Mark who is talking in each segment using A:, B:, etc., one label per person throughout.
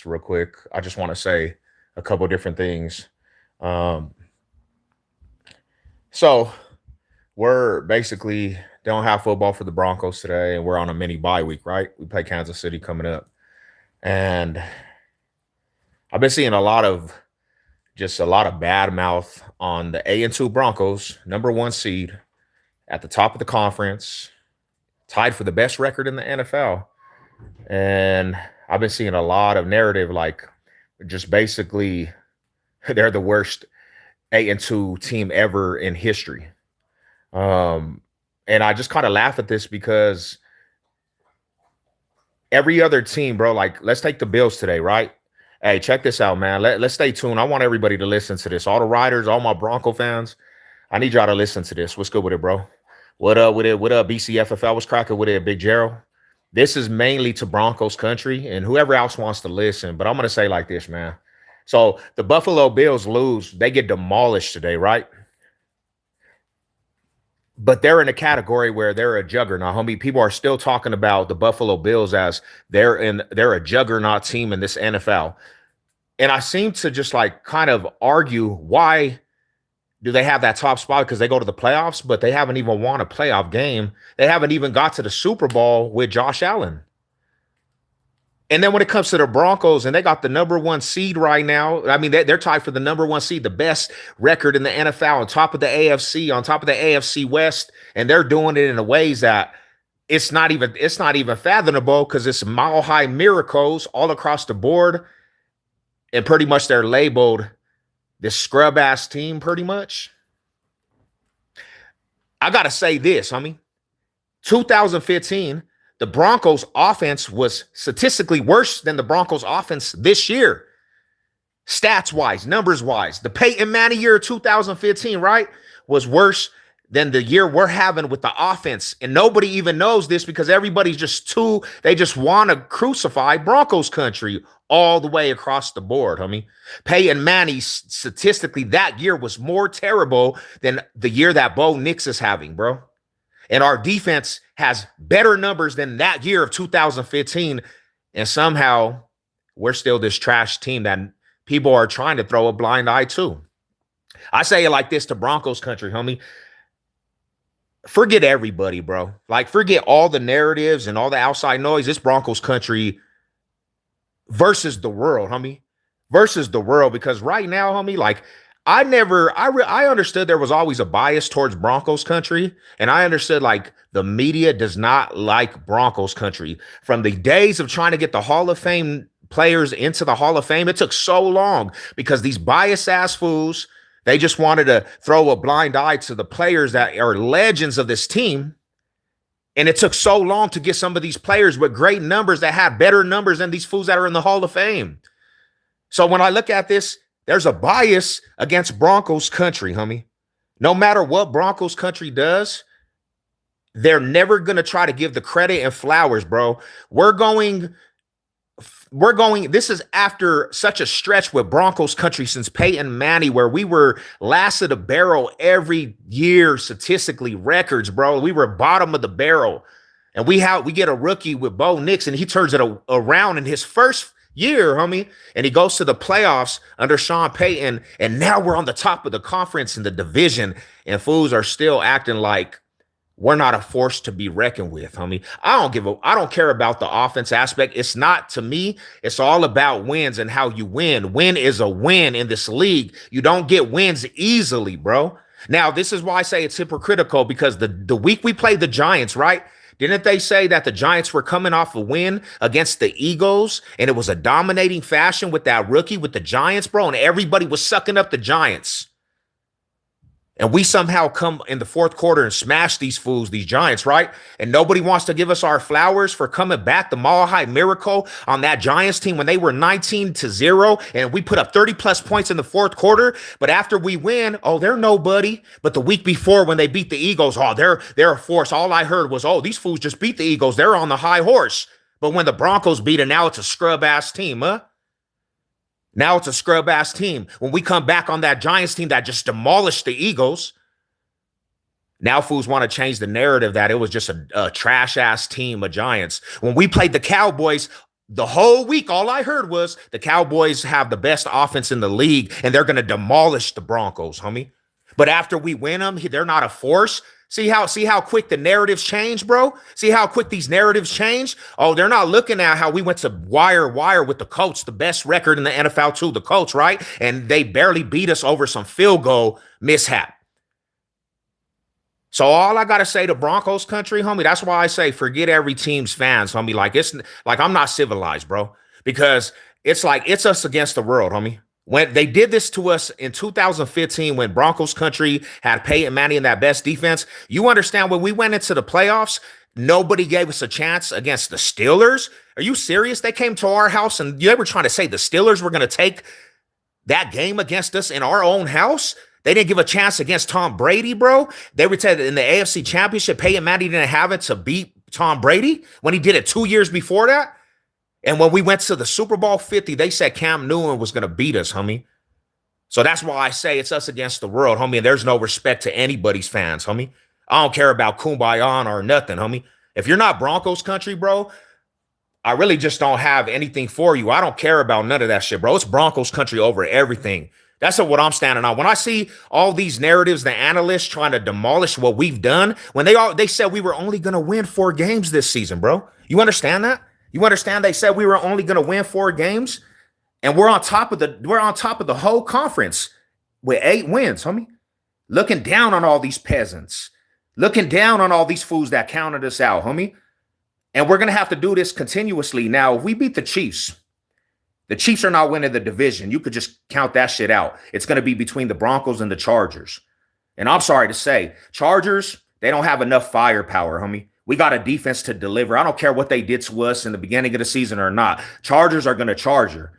A: real quick. I just want to say a couple different things. Um, so we're basically don't have football for the Broncos today, and we're on a mini bye week, right? We play Kansas City coming up, and I've been seeing a lot of bad mouth on the A and 2 Broncos, number one seed at the top of the conference, tied for the best record in the NFL, and I've been seeing a lot of narrative like just basically they're the worst A and 2 team ever in history. Um, and I just kind of laugh at this because every other team, bro, like let's take the Bills today, right? Hey, check this out, man. Let's stay tuned. I want everybody to listen to this. All the riders, all my Bronco fans, I need y'all to listen to this. What's good with it, bro? What up with it? What up, BCFFL? What's cracking with it, Big Gerald? This is mainly to Broncos country and whoever else wants to listen. But I'm going to say like this, man. So the Buffalo Bills lose. They get demolished today, right? But they're in a category where they're a juggernaut, homie. People are still talking about the Buffalo Bills as they're a juggernaut team in this NFL. And I seem to just like kind of argue why do they have that top spot? Because they go to the playoffs, but they haven't even won a playoff game. They haven't even got to the Super Bowl with Josh Allen. And then when it comes to the Broncos, and they got the number one seed right now. I mean, they're tied for the number one seed, the best record in the NFL, on top of the AFC, on top of the AFC West, and they're doing it in a ways that it's not even fathomable because it's mile high miracles all across the board, and pretty much they're labeled this scrub ass team. Pretty much, I gotta say this, I mean, 2015. The Broncos offense was statistically worse than the Broncos offense this year. Stats wise, numbers wise. The Peyton Manning year of 2015, right, was worse than the year we're having with the offense. And nobody even knows this because everybody's they just want to crucify Broncos country all the way across the board, homie. Peyton Manning statistically that year was more terrible than the year that Bo Nix is having, bro. And our defense has better numbers than that year of 2015. And somehow we're still this trash team that people are trying to throw a blind eye to. I say it like this to Broncos country, homie. Forget everybody, bro. Like, forget all the narratives and all the outside noise. This Broncos country versus the world, homie. Versus the world. Because right now, homie, like, I understood there was always a bias towards Broncos country, and I understood like the media does not like Broncos country. From the days of trying to get the Hall of Fame players into the Hall of Fame, it took so long because these bias ass fools, they just wanted to throw a blind eye to the players that are legends of this team. And it took so long to get some of these players with great numbers that have better numbers than these fools that are in the Hall of Fame. So when I look at this, there's a bias against Broncos country, homie. No matter what Broncos country does, they're never going to try to give the credit and flowers, bro. This is after such a stretch with Broncos country since Peyton Manning, where we were last of the barrel every year, statistically, records, bro. We were bottom of the barrel. And we get a rookie with Bo Nix, and he turns it around in his first year, homie, and he goes to the playoffs under Sean Payton, and now we're on the top of the conference in the division, and fools are still acting like we're not a force to be reckoned with, homie. I don't care about the offense aspect. It's not, to me, it's all about wins and how you win. Win is a win in this league. You don't get wins easily, bro. Now, this is why I say it's hypocritical, because the week we played the Giants, right? Didn't they say that the Giants were coming off a win against the Eagles, and it was a dominating fashion with that rookie with the Giants, bro, and everybody was sucking up the Giants? And we somehow come in the fourth quarter and smash these fools, these Giants, right? And nobody wants to give us our flowers for coming back, the Mile High Miracle on that Giants team when they were 19-0, and we put up 30-plus points in the fourth quarter. But after we win, oh, they're nobody. But the week before when they beat the Eagles, oh, they're a force. All I heard was, oh, these fools just beat the Eagles. They're on the high horse. But when the Broncos beat it, now it's a scrub-ass team, huh? Now it's a scrub-ass team. When we come back on that Giants team that just demolished the Eagles, now fools want to change the narrative that it was just a trash-ass team of Giants. When we played the Cowboys, The whole week, all I heard was the Cowboys have the best offense in the league and they're going to demolish the Broncos, homie. But after we win them, they're not a force. See how quick the narratives change, bro? See how quick these narratives change? Oh, they're not looking at how we went to wire with the Colts, the best record in the NFL too, the Colts, right? And they barely beat us over some field goal mishap. So all I gotta say to Broncos country, homie, that's why I say forget every team's fans, homie. Like it's like I'm not civilized, bro, because it's like it's us against the world, homie. When they did this to us in 2015, when Broncos country had Peyton Manning and that best defense, you understand when we went into the playoffs, nobody gave us a chance against the Steelers. Are you serious? They came to our house and they were trying to say the Steelers were going to take that game against us in our own house. They didn't give a chance against Tom Brady, bro. They were saying in the AFC Championship, Peyton Manning didn't have it to beat Tom Brady when he did it 2 years before that. And when we went to the Super Bowl 50, they said Cam Newton was going to beat us, homie. So that's why I say it's us against the world, homie. And there's no respect to anybody's fans, homie. I don't care about Kumbaya or nothing, homie. If you're not Broncos country, bro, I really just don't have anything for you. I don't care about none of that shit, bro. It's Broncos country over everything. That's what I'm standing on. When I see all these narratives, the analysts trying to demolish what we've done, when they said we were only going to win 4 games this season, bro. You understand that? You understand they said we were only going to win 4 games, and we're on top of the whole conference with 8 wins, homie. Looking down on all these peasants, looking down on all these fools that counted us out, homie. And we're going to have to do this continuously. Now, if we beat the Chiefs are not winning the division. You could just count that shit out. It's going to be between the Broncos and the Chargers. And I'm sorry to say, Chargers, they don't have enough firepower, homie. We got a defense to deliver. I don't care what they did to us in the beginning of the season or not. Chargers are going to charge her.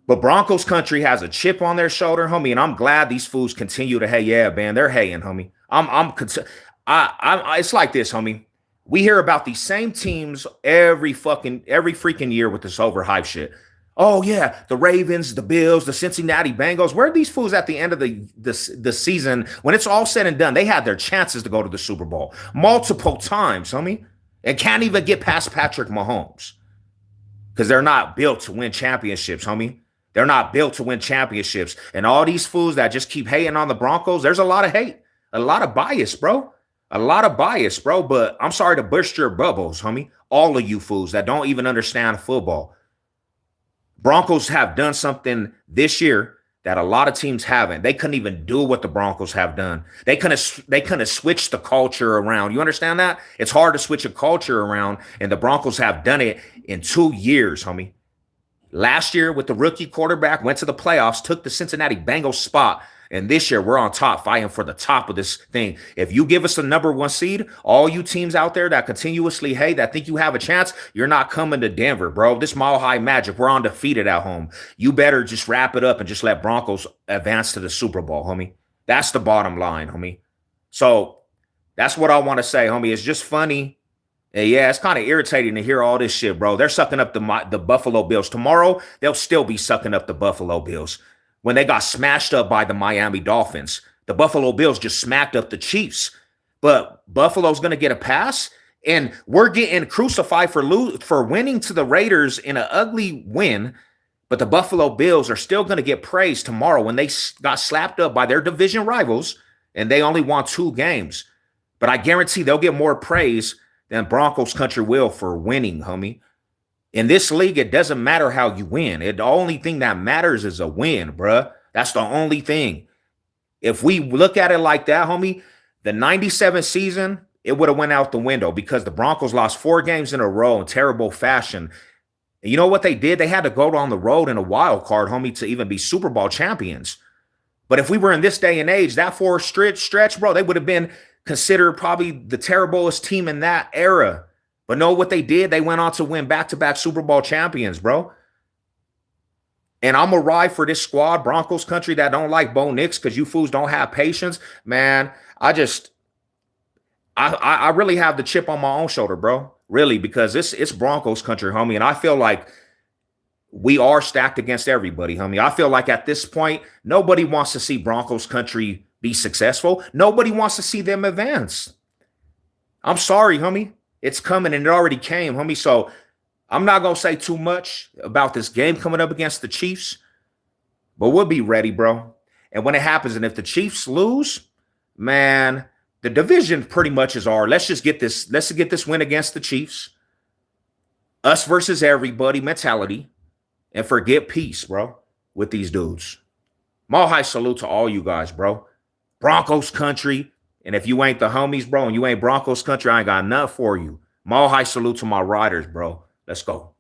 A: But Broncos country has a chip on their shoulder, homie, and I'm glad these fools continue to, hey, yeah, man, they're haying, homie. It's like this, homie. We hear about these same teams every freaking year with this overhyped shit. Oh yeah, the Ravens, the Bills, the Cincinnati Bengals. Where are these fools at the end of the season when it's all said and done? They had their chances to go to the Super Bowl multiple times, homie, and can't even get past Patrick Mahomes because they're not built to win championships, homie. They're not built to win championships. And all these fools that just keep hating on the Broncos, there's a lot of hate, a lot of bias, bro. A lot of bias, bro, but I'm sorry to burst your bubbles, homie. All of you fools that don't even understand football. Broncos have done something this year that a lot of teams haven't. They couldn't even do what the Broncos have done. They couldn't switch the culture around. You understand that? It's hard to switch a culture around, and the Broncos have done it in 2 years, homie. Last year with the rookie quarterback, went to the playoffs, took the Cincinnati Bengals spot. And this year, we're on top, fighting for the top of this thing. If you give us the number 1 seed, all you teams out there that continuously hate, that think you have a chance, you're not coming to Denver, bro. This Mile High Magic, we're undefeated at home. You better just wrap it up and just let Broncos advance to the Super Bowl, homie. That's the bottom line, homie. So that's what I want to say, homie. It's just funny. And yeah, it's kind of irritating to hear all this shit, bro. They're sucking up the Buffalo Bills. Tomorrow, they'll still be sucking up the Buffalo Bills. When they got smashed up by the Miami Dolphins, the Buffalo Bills just smacked up the Chiefs. But Buffalo's going to get a pass, and we're getting crucified for winning to the Raiders in an ugly win. But the Buffalo Bills are still going to get praised tomorrow when they got slapped up by their division rivals, and they only won 2 games. But I guarantee they'll get more praise than Broncos country will for winning, homie. In this league, it doesn't matter how you win. The only thing that matters is a win, bruh. That's the only thing. If we look at it like that, homie, the 97 season, it would have went out the window because the Broncos lost 4 games in a row in terrible fashion. And you know what they did? They had to go on the road in a wild card, homie, to even be Super Bowl champions. But if we were in this day and age, that 4 stretch, bro, they would have been considered probably the terriblest team in that era. But know what they did? They went on to win back-to-back Super Bowl champions, bro. And I'm going to ride for this squad, Broncos country, that don't like Bo Nix because you fools don't have patience. Man, I really have the chip on my own shoulder, bro. Really, because it's Broncos country, homie. And I feel like we are stacked against everybody, homie. I feel like at this point, nobody wants to see Broncos country be successful. Nobody wants to see them advance. I'm sorry, homie. It's coming, and it already came, homie. So I'm not going to say too much about this game coming up against the Chiefs, but we'll be ready, bro. And when it happens, and if the Chiefs lose, man, the division pretty much is ours. Let's get this win against the Chiefs. Us versus everybody mentality. And forget peace, bro, with these dudes. Mile high salute to all you guys, bro. Broncos country. And if you ain't the homies, bro, and you ain't Broncos country, I ain't got nothing for you. Mile high salute to my riders, bro. Let's go.